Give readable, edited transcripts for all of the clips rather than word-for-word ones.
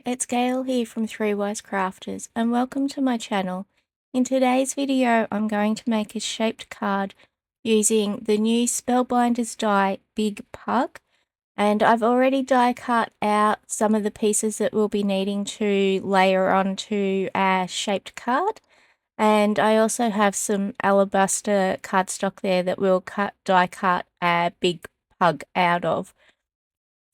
Hello, it's Gail here from Three Wise Crafters and welcome to my channel. In today's video I'm going to make a shaped card using the new Spellbinders Die Big Pug, and I've already die cut out some of the pieces that we'll be needing to layer onto our shaped card, and I also have some Alabaster cardstock there that we'll die cut our big pug out of.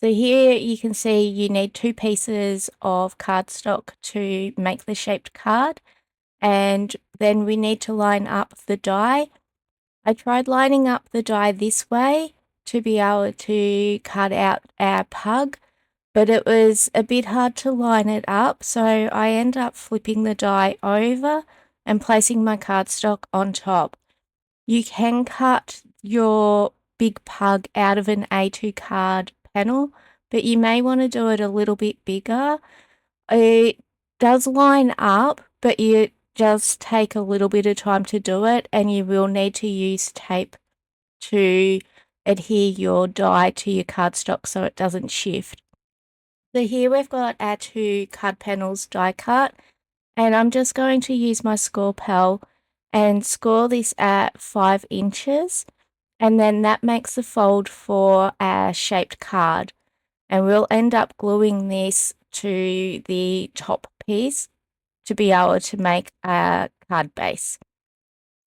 So here you can see you need 2 pieces of cardstock to make the shaped card, and then we need to line up the die. I tried lining up the die this way to be able to cut out our pug, but it was a bit hard to line it up, so I end up flipping the die over and placing my cardstock on top. You can cut your big pug out of an A2 card panel, but you may want to do it a little bit bigger. It does line up, but it does take a little bit of time to do it, and you will need to use tape to adhere your die to your cardstock so it doesn't shift. So here we've got our 2 card panels die cut, and I'm just going to use my score pal and score this at 5 inches, and then that makes the fold for our shaped card. And we'll end up gluing this to the top piece to be able to make a card base.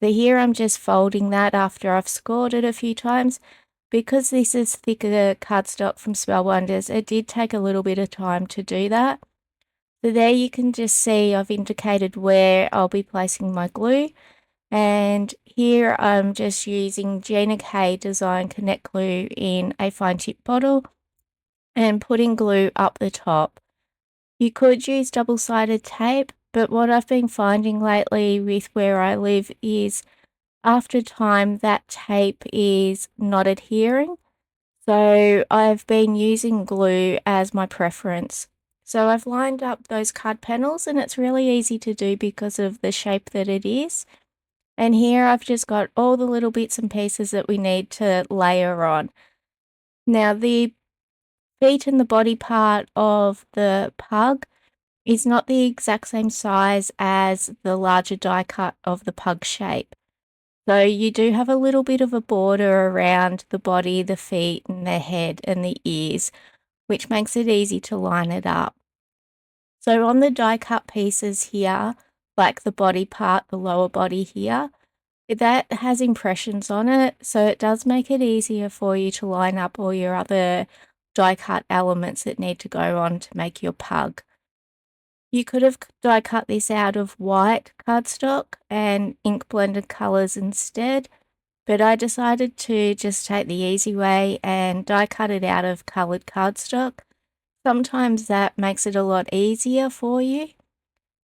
So here I'm just folding that after I've scored it a few times. Because this is thicker cardstock from Spellbinders, it did take a little bit of time to do that. So there you can just see I've indicated where I'll be placing my glue. And here I'm just using Gina K Design Connect Glue in a fine tip bottle and putting glue up the top. You could use double-sided tape, but what I've been finding lately with where I live is after time that tape is not adhering. So I've been using glue as my preference. So I've lined up those card panels, and it's really easy to do because of the shape that it is. And here I've just got all the little bits and pieces that we need to layer on. Now the feet and the body part of the pug is not the exact same size as the larger die cut of the pug shape. So you do have a little bit of a border around the body, the feet, and the head and the ears, which makes it easy to line it up. So on the die cut pieces here, like the body part, the lower body here, that has impressions on it, so it does make it easier for you to line up all your other die cut elements that need to go on to make your pug. You could have die cut this out of white cardstock and ink blended colors instead, but I decided to just take the easy way and die cut it out of colored cardstock. Sometimes that makes it a lot easier for you,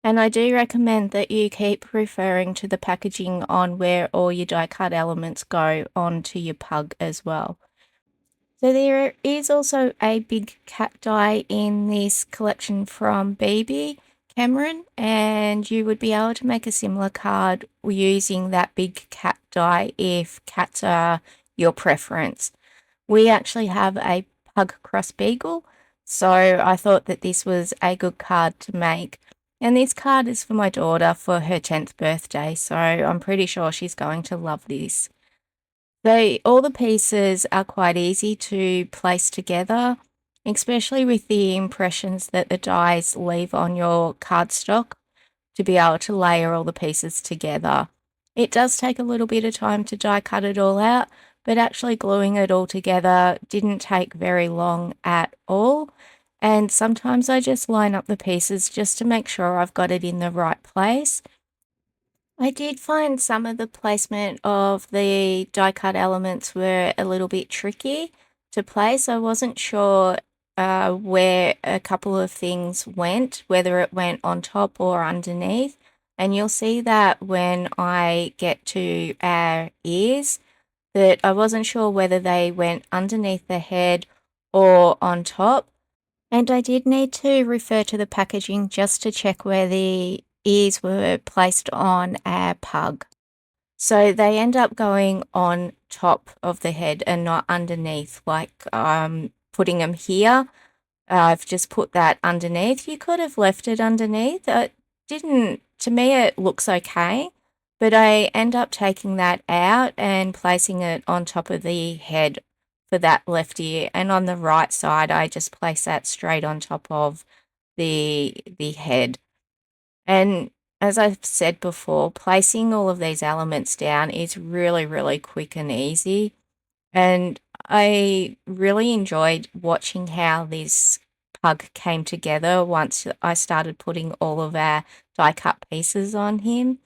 and I do recommend that you keep referring to the packaging on where all your die cut elements go onto your pug as well. So there is also a big cat die in this collection from BB Cameron, and you would be able to make a similar card using that big cat die if cats are your preference. We actually have a pug cross beagle, so I thought that this was a good card to make. And this card is for my daughter for her 10th birthday, so I'm pretty sure she's going to love this. All the pieces are quite easy to place together, especially with the impressions that the dies leave on your cardstock to be able to layer all the pieces together. It does take a little bit of time to die cut it all out, but actually gluing it all together didn't take very long at all. And sometimes I just line up the pieces just to make sure I've got it in the right place. I did find some of the placement of the die cut elements were a little bit tricky to place. I wasn't sure where a couple of things went, whether it went on top or underneath. And you'll see that when I get to our ears, that I wasn't sure whether they went underneath the head or on top. And I did need to refer to the packaging just to check where the ears were placed on our pug. So they end up going on top of the head and not underneath, like putting them here I've just put that underneath. You could have left it underneath. It didn't, to me, it looks okay, but I end up taking that out and placing it on top of the head for that left ear. And on the right side, I just place that straight on top of the head. And as I've said before, placing all of these elements down is really, really quick and easy. And I really enjoyed watching how this pug came together once I started putting all of our die cut pieces on him.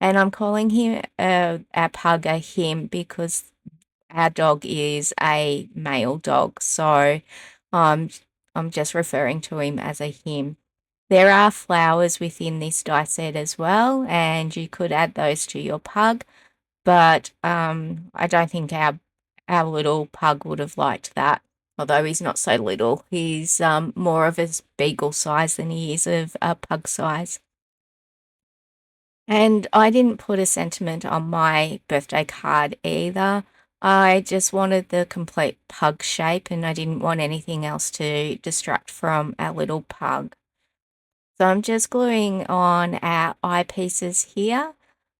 And I'm calling him our pug a him because our dog is a male dog. So um, I'm just referring to him as a him. There are flowers within this die set as well, and you could add those to your pug, but I don't think our little pug would have liked that. Although he's not so little, he's more of a beagle size than he is of a pug size. And I didn't put a sentiment on my birthday card either. I just wanted the complete pug shape and I didn't want anything else to distract from our little pug. So I'm just gluing on our eyepieces here.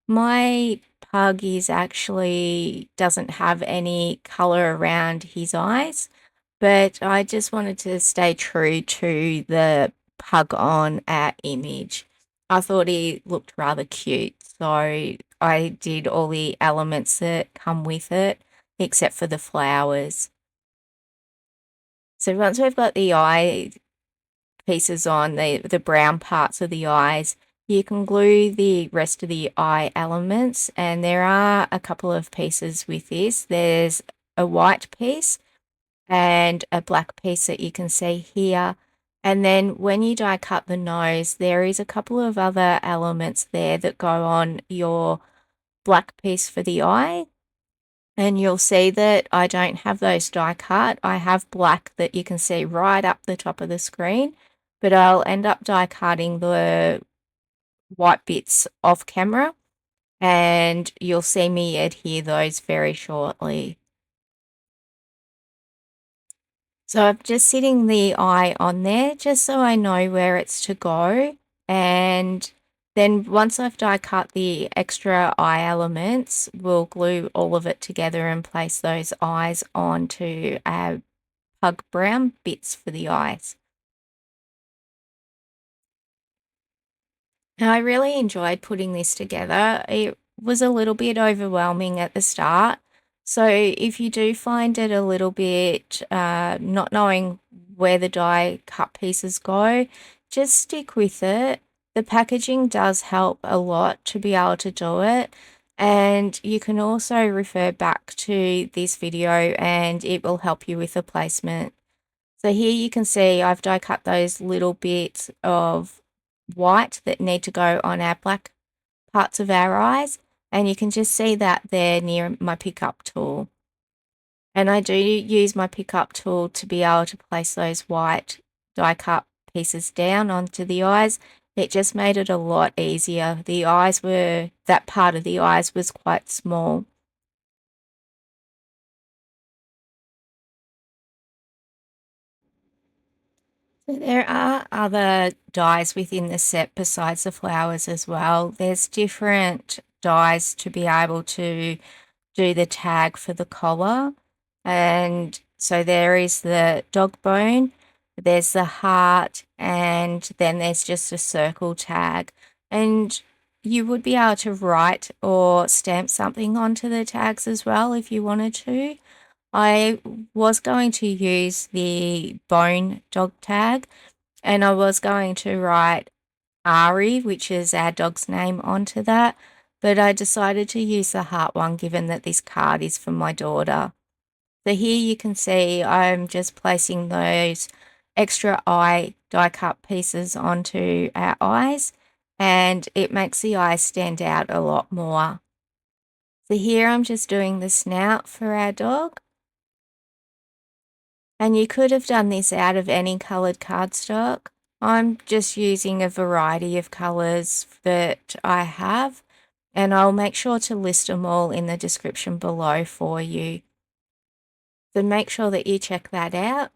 My pug is actually doesn't have any color around his eyes, but I just wanted to stay true to the pug on our image. I thought he looked rather cute, so I did all the elements that come with it, except for the flowers. So once we've got the eye pieces on, the brown parts of the eyes, you can glue the rest of the eye elements, and there are a couple of pieces with this. There's a white piece and a black piece that you can see here. And then when you die cut the nose, there is a couple of other elements there that go on your black piece for the eye. And you'll see that I don't have those die cut. I have black that you can see right up the top of the screen, but I'll end up die cutting the white bits off camera and you'll see me adhere those very shortly. So I'm just sitting the eye on there just so I know where it's to go. And then once I've die cut the extra eye elements, we'll glue all of it together and place those eyes onto our pug brown bits for the eyes. Now, I really enjoyed putting this together. It was a little bit overwhelming at the start. So if you do find it a little bit not knowing where the die cut pieces go, just stick with it. The packaging does help a lot to be able to do it. And you can also refer back to this video and it will help you with the placement. So here you can see I've die cut those little bits of white that need to go on our black parts of our eyes, and you can just see that there near my pickup tool. And I do use my pickup tool to be able to place those white die cut pieces down onto the eyes. It just made it a lot easier. That part of the eyes was quite small. So there are other dies within the set besides the flowers as well. There's different dies to be able to do the tag for the collar. And so there is the dog bone, there's the heart, and then there's just a circle tag. And you would be able to write or stamp something onto the tags as well if you wanted to. I was going to use the bone dog tag and I was going to write Ari, which is our dog's name, onto that, but I decided to use the heart one given that this card is for my daughter. So here you can see I'm just placing those extra eye die cut pieces onto our eyes and it makes the eyes stand out a lot more. So here I'm just doing the snout for our dog. And you could have done this out of any coloured cardstock. I'm just using a variety of colours that I have, and I'll make sure to list them all in the description below for you. So make sure that you check that out.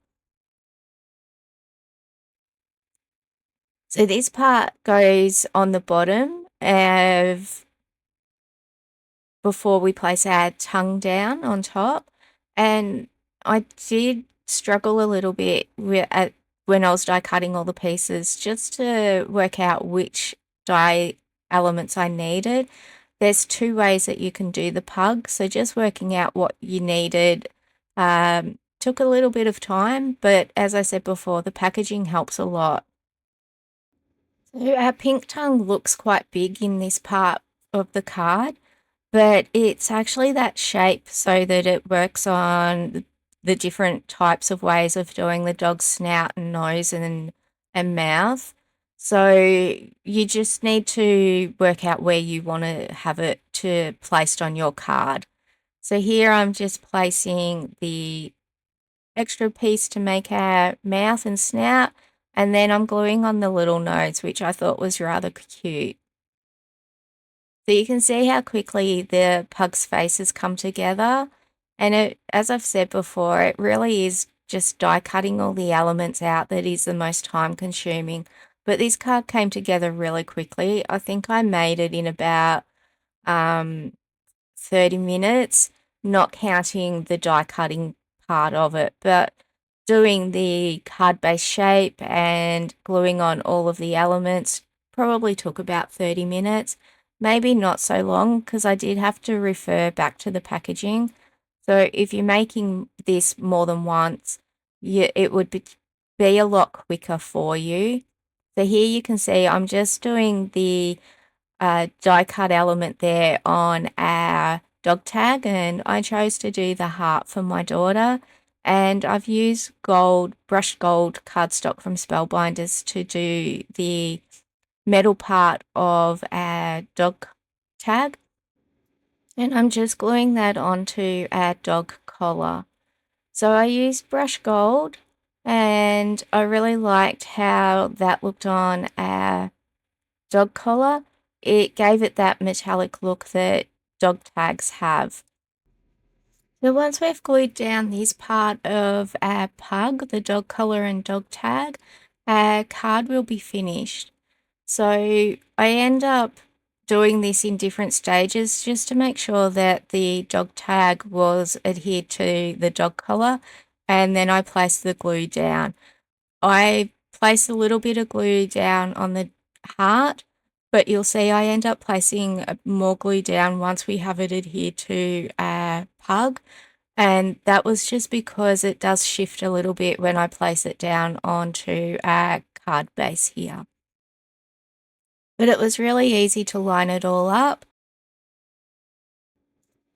So this part goes on the bottom of before we place our tongue down on top. And I did struggle a little bit when I was die cutting all the pieces just to work out which die elements I needed. There's two ways that you can do the pug, so just working out what you needed took a little bit of time, but as I said before, the packaging helps a lot. So our pink tongue looks quite big in this part of the card, but it's actually that shape so that it works on the different types of ways of doing the dog's snout and nose and mouth. So you just need to work out where you want to have it placed on your card. So here I'm just placing the extra piece to make our mouth and snout, and then I'm gluing on the little nose, which I thought was rather cute. So you can see how quickly the pug's faces come together. And as I've said before, it really is just die cutting all the elements out that is the most time consuming. But this card came together really quickly. I think I made it in about 30 minutes, not counting the die cutting part of it, but doing the card base shape and gluing on all of the elements probably took about 30 minutes, maybe not so long because I did have to refer back to the packaging. So if you're making this more than once, it would be a lot quicker for you. So here you can see I'm just doing the die cut element there on our dog tag, and I chose to do the heart for my daughter, and I've used brushed gold cardstock from Spellbinders to do the metal part of our dog tag, and I'm just gluing that onto our dog collar. So I used brushed gold, and I really liked how that looked on our dog collar. It gave it that metallic look that dog tags have. So once we've glued down this part of our pug, the dog collar and dog tag, our card will be finished. So I end up doing this in different stages just to make sure that the dog tag was adhered to the dog collar, and then I place the glue down. I place a little bit of glue down on the heart, but you'll see I end up placing more glue down once we have it adhered to our pug. And that was just because it does shift a little bit when I place it down onto our card base here. But it was really easy to line it all up.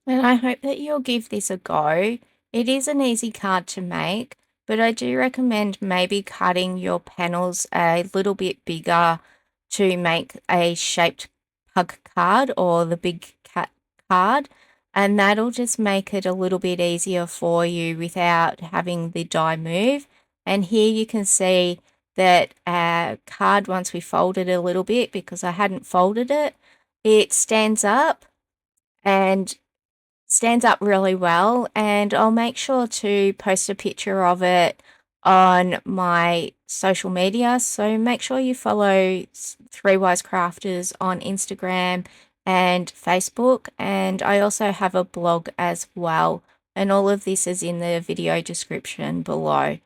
And I hope that you'll give this a go. It is an easy card to make, but I do recommend maybe cutting your panels a little bit bigger to make a shaped pug card or the big cat card, and that'll just make it a little bit easier for you without having the die move. And here you can see that our card, once we fold it a little bit, because I hadn't folded it, it stands up really well, and I'll make sure to post a picture of it on my social media. So make sure you follow Three Wise Crafters on Instagram and Facebook, and I also have a blog as well, and all of this is in the video description below.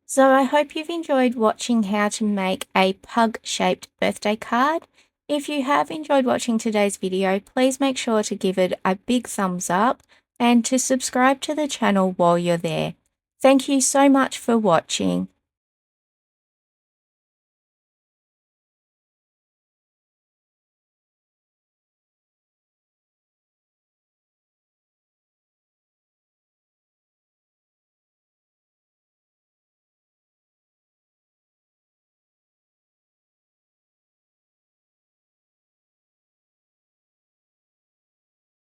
So I hope you've enjoyed watching how to make a pug-shaped birthday card. If you have enjoyed watching today's video, please make sure to give it a big thumbs up and to subscribe to the channel while you're there. Thank you so much for watching.